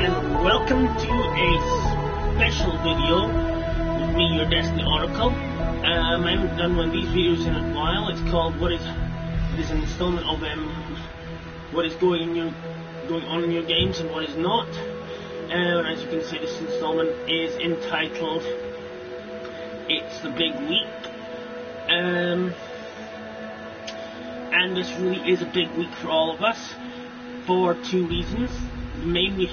and welcome to a special video with me, your Destiny Oracle. I haven't done one of these videos in a while. It's called it is an installment of what is going on in your games and what is not. And as you can see, this installment is entitled It's the Big Week. And this really is a big week for all of us for two reasons. Mainly,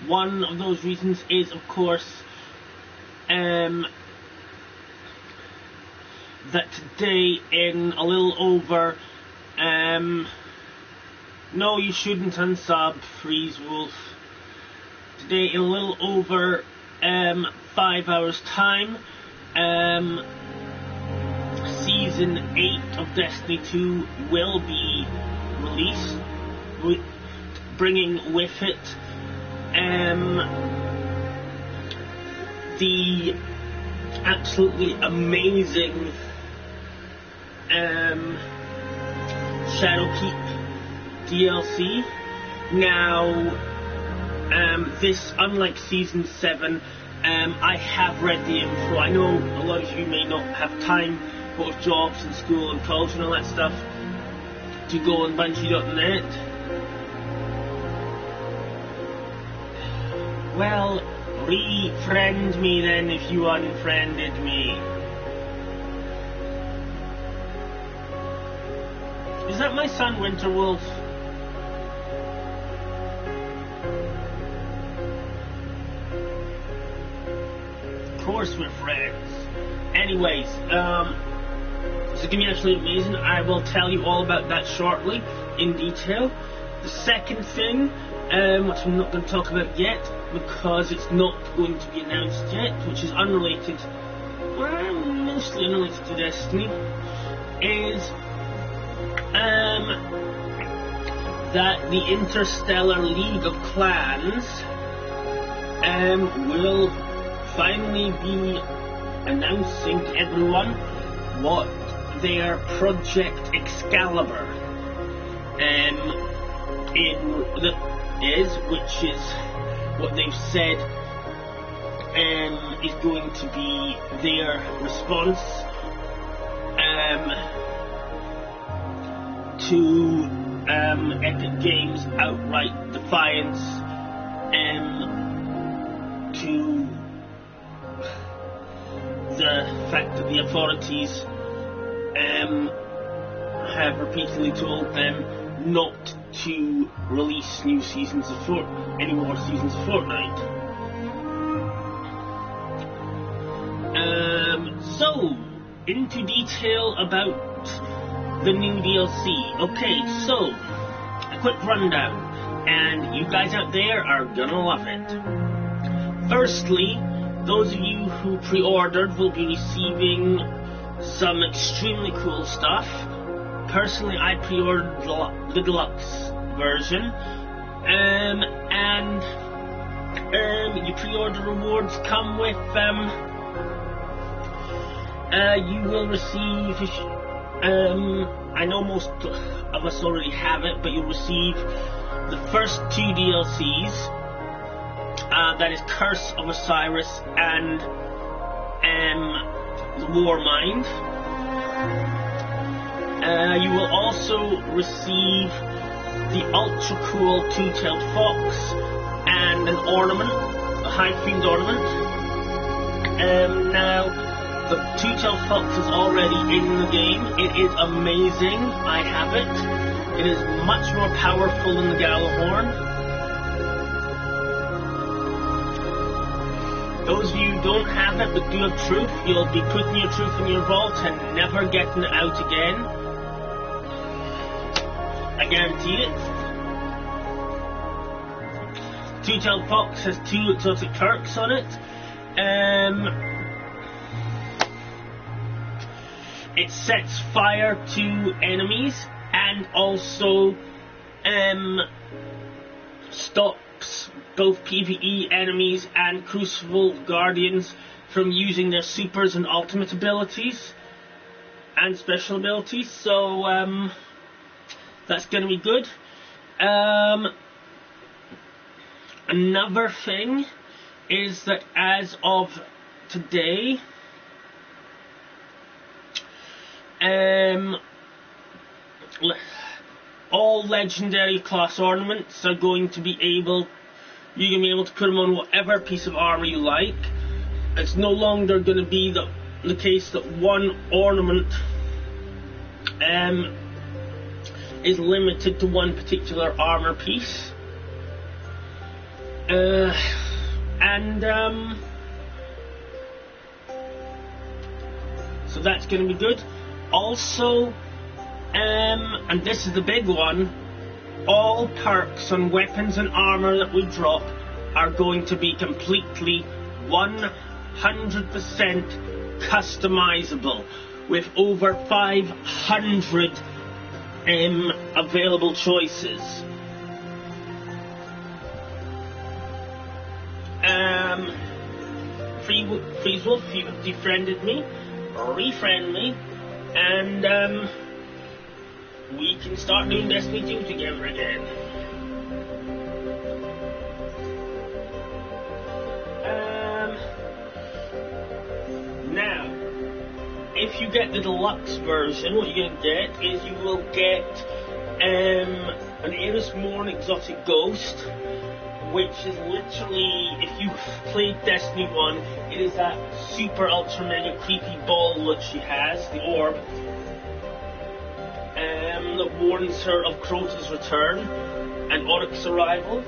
one of those reasons is, of course, that today in a little over, no, you shouldn't unsub, Freeze Wolf. Today in a little over 5 hours time, Season 8 of Destiny 2 will be released, bringing with it the absolutely amazing Shadowkeep DLC. Now, this, unlike Season 7, I have read the info. I know a lot of you may not have time, both jobs and school and college and all that stuff, to go on Bungie.net. Well, re-friend me then if you unfriended me. Is that my son, Winterwolf? Of course we're friends. Anyways, it's going to be absolutely amazing. I will tell you all about that shortly, in detail. The second thing, which I'm not going to talk about yet, because it's not going to be announced yet, which is unrelated, well, mostly unrelated to Destiny, is that the Interstellar League of Clans will finally be announcing to everyone what their Project Excalibur which is what they've said is going to be their response to Epic Games' outright defiance to the fact that the authorities have repeatedly told them not to release any more seasons of Fortnite. So, into detail about the new DLC. Okay, so, a quick rundown, and you guys out there are gonna love it. Firstly, those of you who pre-ordered will be receiving some extremely cool stuff. Personally, I pre-ordered the deluxe version, and your pre-order rewards come with, you will receive, I know most of us already have it, but you'll receive the first two DLCs, that is Curse of Osiris and the Warmind. You will also receive the ultra cool two-tailed fox and an ornament, a high-themed ornament. Now, the two-tailed fox is already in the game. It is amazing. I have it. It is much more powerful than the Gallahorn. Those of you who don't have it but do have truth, you'll be putting your truth in your vault and never getting it out again. I guarantee it. Two-tailed fox has two exotic perks on it. It sets fire to enemies and also stops both PvE enemies and Crucible Guardians from using their supers and ultimate abilities and special abilities, so that's going to be good. Another thing is that as of today, all legendary class ornaments are going to be able, you're going to be able to put them on whatever piece of armor you like. It's no longer going to be the case that one ornament is limited to one particular armor piece. So that's going to be good. Also, and this is the big one, all perks on weapons and armor that we drop are going to be completely 100% customizable, with over 500 available choices. Freeze Wolf, you have defriended me, refriend me, and we can start doing Destiny 2 together again. Now, if you get the deluxe version, what you're going to get is you will get an Eris Morn Exotic Ghost, which is literally, if you've played Destiny 1, it is that super ultra mega creepy ball that she has, the orb, that warns her of Crota's return and Oryx's arrival.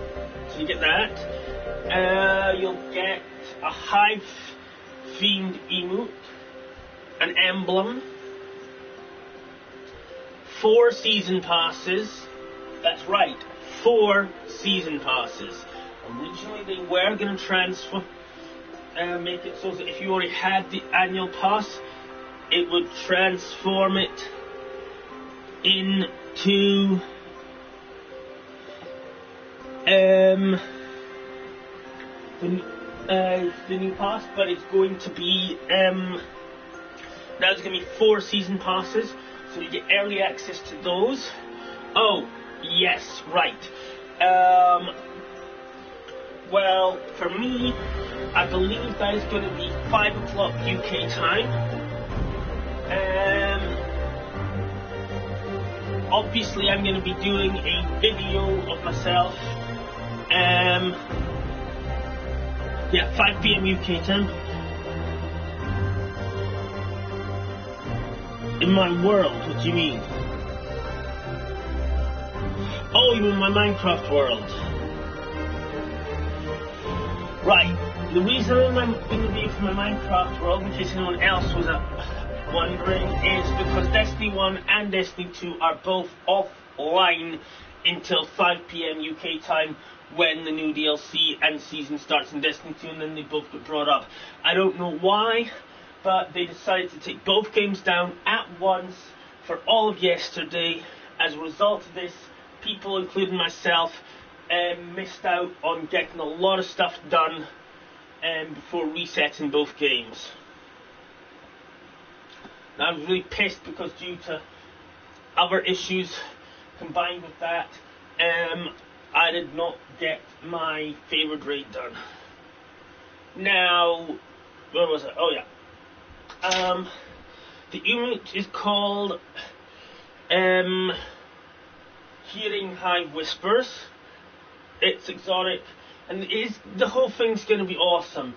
So you get that. You'll get a Hive Fiend emote, an emblem, 4 season passes. That's right, 4 season passes. Originally they were going to transfer, make it so that if you already had the annual pass, it would transform it into the new pass, but it's going to be that's going to be 4 season passes, so you get early access to those. Oh yes, right. Well, for me, I believe that is going to be 5 o'clock UK time. Obviously, I'm going to be doing a video of myself. Yeah, 5 PM UK time. In my world, what do you mean? Oh, you mean my Minecraft world? Right, the reason I'm going to be for my Minecraft world, in case anyone else was wondering, is because Destiny 1 and Destiny 2 are both offline until 5 PM UK time when the new DLC and season starts in Destiny 2, and then they both get brought up. I don't know why, but they decided to take both games down at once for all of yesterday. As a result of this, people, including myself, missed out on getting a lot of stuff done before resetting both games. Now, I was really pissed because due to other issues combined with that, I did not get my favourite raid done. Now, where was it? Oh yeah. The emote is called Hearing Hive Whispers. It's exotic, and the whole thing's going to be awesome.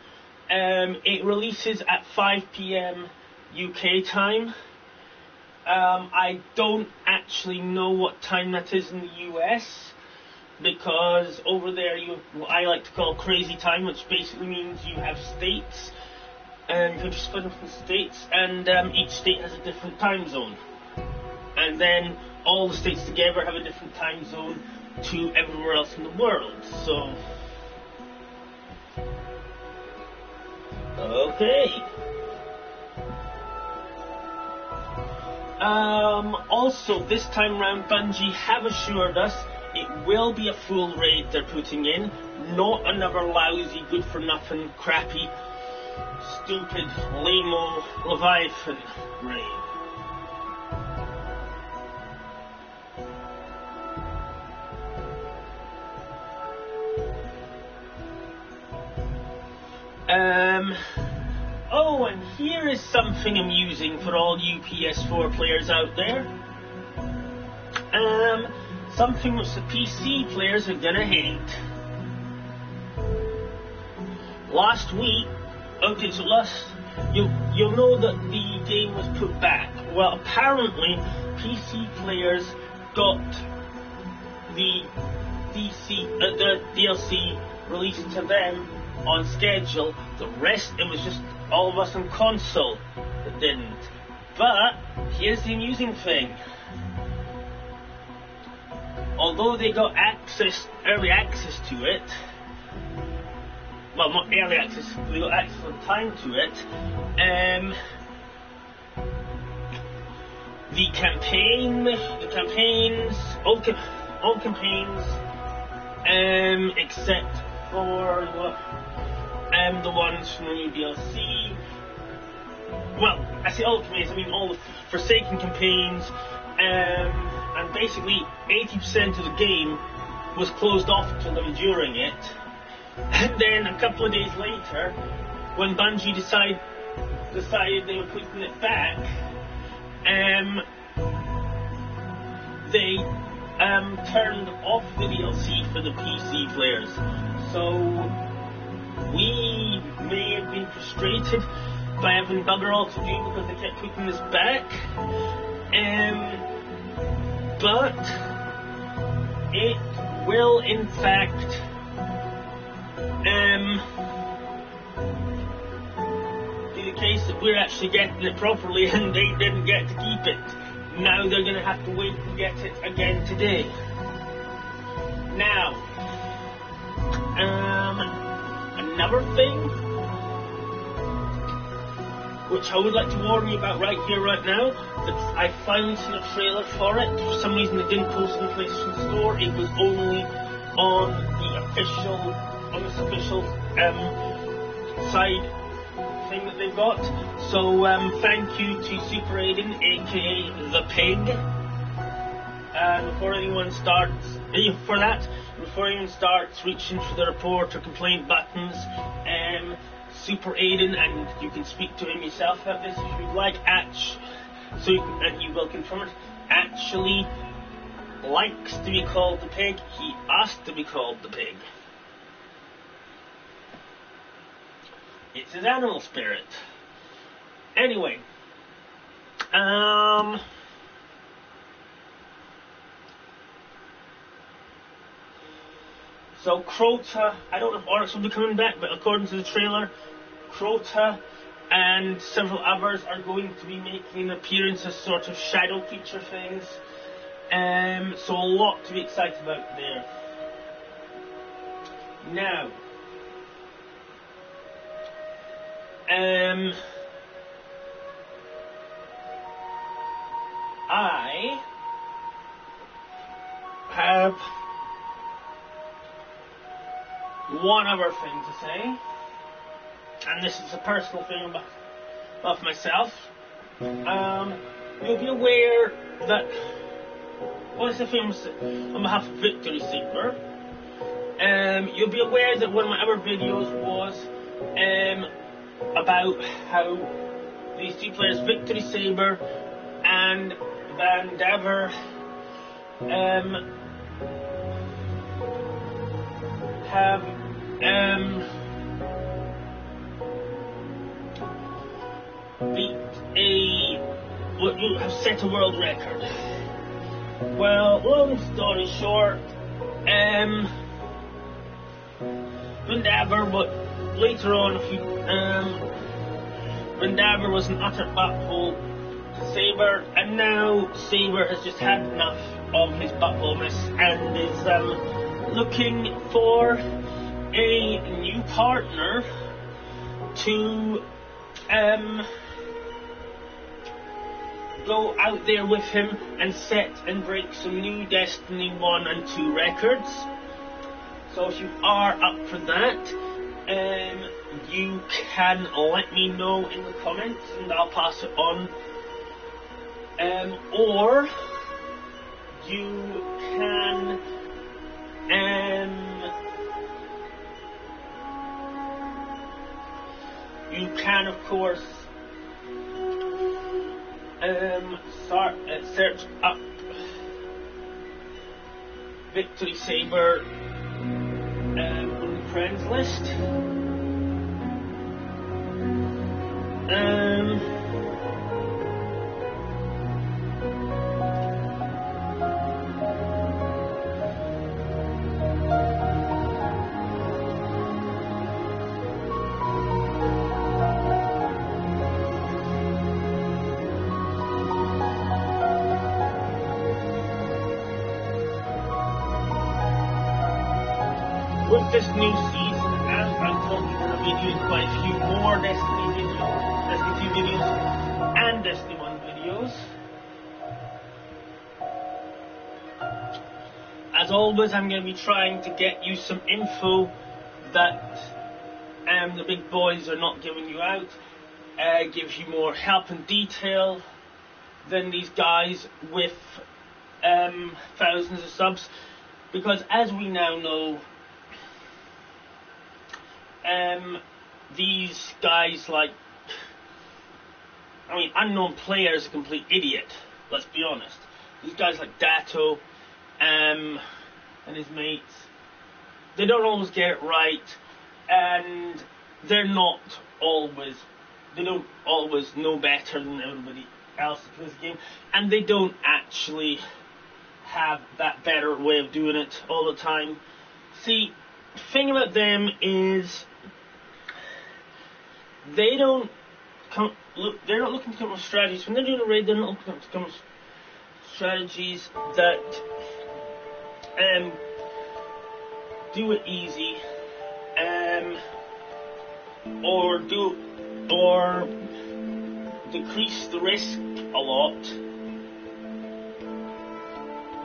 It releases at 5 PM UK time. I don't actually know what time that is in the US, because over there you have what I like to call crazy time, which basically means you have states, and you just split them from states, and each state has a different time zone. And then all the states together have a different time zone to everywhere else in the world. So, okay. Also, this time round, Bungie have assured us it will be a full raid they're putting in, not another lousy, good-for-nothing, crappy, stupid, lame-o Leviathan raid. Oh, and here is something amusing for all you PS4 players out there. Something which the PC players are gonna hate. Last week, okay, so you'll know that the game was put back. Well, apparently, PC players got the DLC released to them on schedule. The rest, it was just all of us on console that didn't. But here's the amusing thing. Although they got early access to it, well, not early access, they got access on time to it, the campaigns, all campaigns, except for the ones from the new DLC. Well, I say all campaigns, I mean all the Forsaken campaigns, and basically 80% of the game was closed off to them during it. And then a couple of days later, when Bungie decided they were putting it back, they turned off the DLC for the PC players. So we may have been frustrated by having bugger all to do because they kept putting this back. But it will in fact be the case that we're actually getting it properly and they didn't get to keep it. Now they're going to have to wait to get it again today. Now, another thing which I would like to warn you about right here, right now, that I finally seen a trailer for it. For some reason it didn't post in the PlayStation Store. It was only on this official side thing that they've got. So thank you to Super Aiden, aka the Pig. Before anyone starts reaching for the report or complaint buttons, Super Aiden, and you can speak to him yourself about this if you'd like, and you will confirm it, actually likes to be called the Pig. He asked to be called the Pig. It's his animal spirit. Anyway, so Crota, I don't know if Oryx will be coming back, but according to the trailer, Crota and several others are going to be making an appearance as sort of shadow creature things. So a lot to be excited about there. Now, I have one other thing to say, and this is a personal thing of myself. You'll be aware that, well, it's a famous on behalf of Victory Saber. You'll be aware that one of my other videos was about how these two players, Victory Saber and Van Dever, have have set a world record. Well, long story short, Van Dever, but later on, Van Dever was an utter butthole to Saber, and now Saber has just had enough of his buttholeness and is looking for a new partner to go out there with him and set and break some new Destiny 1 and 2 records. So if you are up for that, you can let me know in the comments and I'll pass it on. Or you can and of course, search up Victory Saber on the friends list. With this new season, and I'm probably going to be doing quite a few more Destiny 2 videos, and Destiny 1 videos. As always, I'm going to be trying to get you some info that the big boys are not giving you out. Gives you more help and detail than these guys with thousands of subs. Because as we now know, these guys like, Unknown Player is a complete idiot, let's be honest. These guys like Dato and his mates, they don't always get it right, and they don't always know better than everybody else that plays the game, and they don't actually have that better way of doing it all the time. See, the thing about them is they're not looking to come up with strategies. When they're doing a raid, they're not looking to come up with strategies that do it easy, or decrease the risk a lot.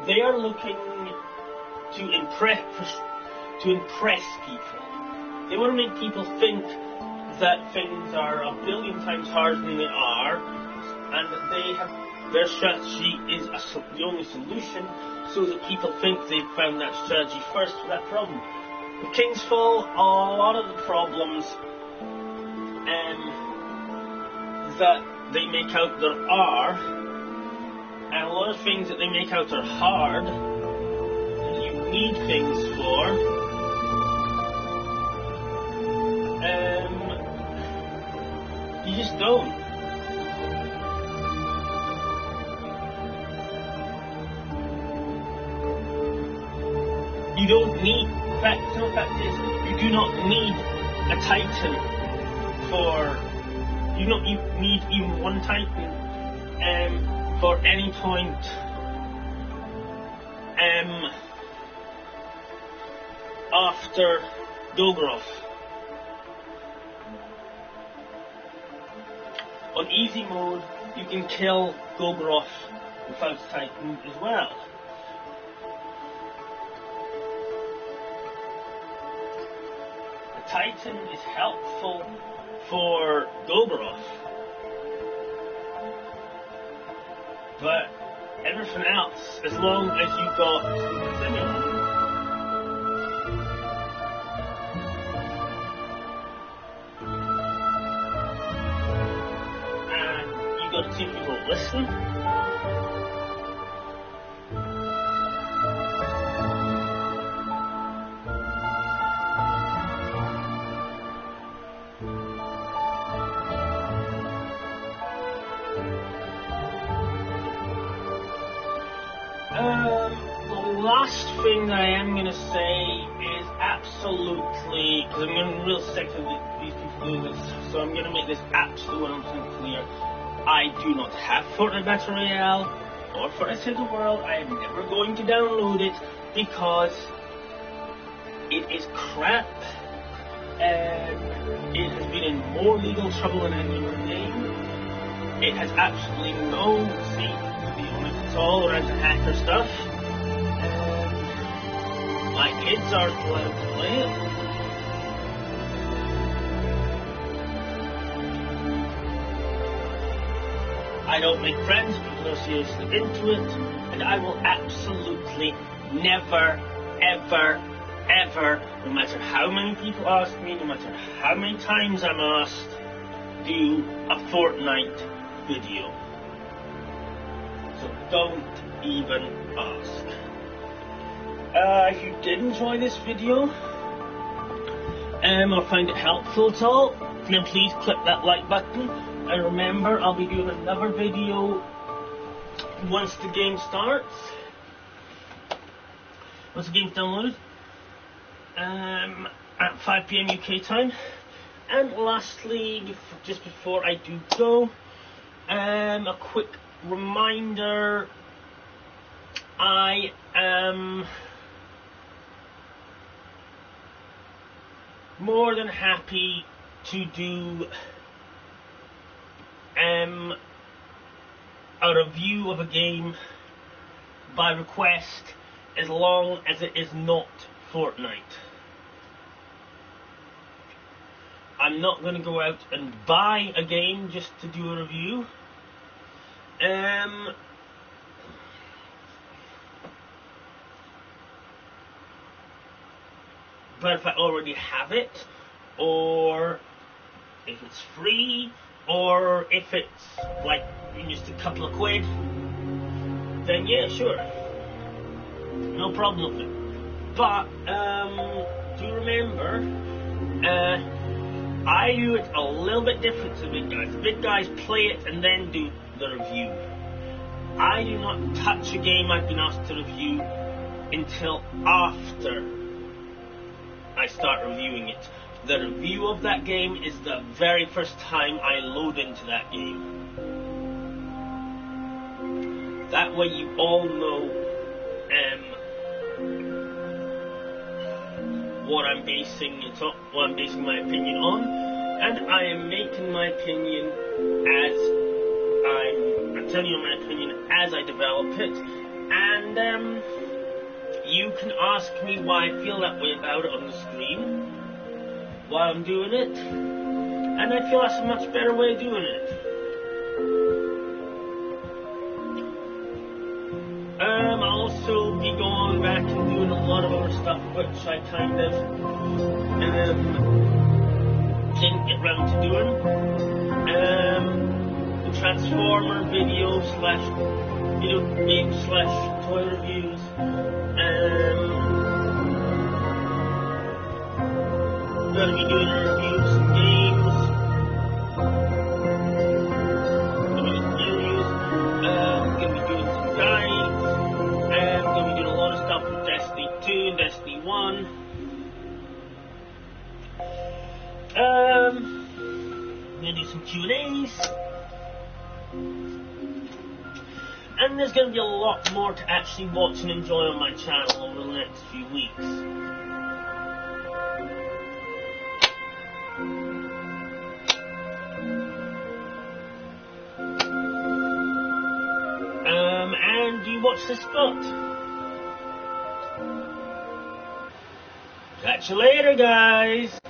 They are looking to impress people. They want to make people think that things are a billion times harder than they are, and that their strategy is the only solution, so that people think they've found that strategy first for that problem. With Kingsfall, a lot of the problems that they make out there are, and a lot of things that they make out are hard, and you need things for, you just don't. You don't need, the fact is, you do not need a Titan you need even one Titan for any point after Dolgoroth. On easy mode, you can kill Golgoroth without Titan as well. The Titan is helpful for Golgoroth, but everything else, as long as you got Simeon, got to see if people listen. The last thing that I am going to say is absolutely, because I'm getting real sick of these people doing this, so I'm going to make this absolutely 100% clear. I do not have Fortnite Battle Royale or Fortnite Save the World. I am never going to download it because it is crap. It has been in more legal trouble than any other game. It has absolutely no safety, to be honest, at all, around the hacker stuff. My kids aren't allowed to play it. I don't make friends, people are seriously into it, and I will absolutely never, ever, ever, no matter how many people ask me, no matter how many times I'm asked, do a Fortnite video. So don't even ask. If you did enjoy this video, or find it helpful at all, then please click that like button. And remember, I'll be doing another video once the game starts. Once the game's downloaded. At 5 PM UK time. And lastly, just before I do go, a quick reminder, I am more than happy to do a review of a game by request, as long as it is not Fortnite. I'm not going to go out and buy a game just to do a review. But if I already have it, or if it's free, or if it's like just a couple of quid, then yeah, sure, no problem with it. But do remember, I do it a little bit different to the big guys. The big guys play it and then do the review. I do not touch a game I've been asked to review until after I start reviewing it. The review of that game is the very first time I load into that game. That way you all know what I'm basing my opinion on, and I am making my opinion as I'm telling you my opinion as I develop it, and you can ask me why I feel that way about it on the screen while I'm doing it, and I feel that's a much better way of doing it. I'll also be going back and doing a lot of other stuff which I kind of didn't get round to doing. The Transformer video game / toy reviews. I'm going to be doing reviews of games. Going to be doing some guides. I'm going to be doing a lot of stuff with Destiny 2 and Destiny 1. I'm going to do some Q&As. And there's going to be a lot more to actually watch and enjoy on my channel over the next few weeks. And you watch this spot. Catch you later, guys.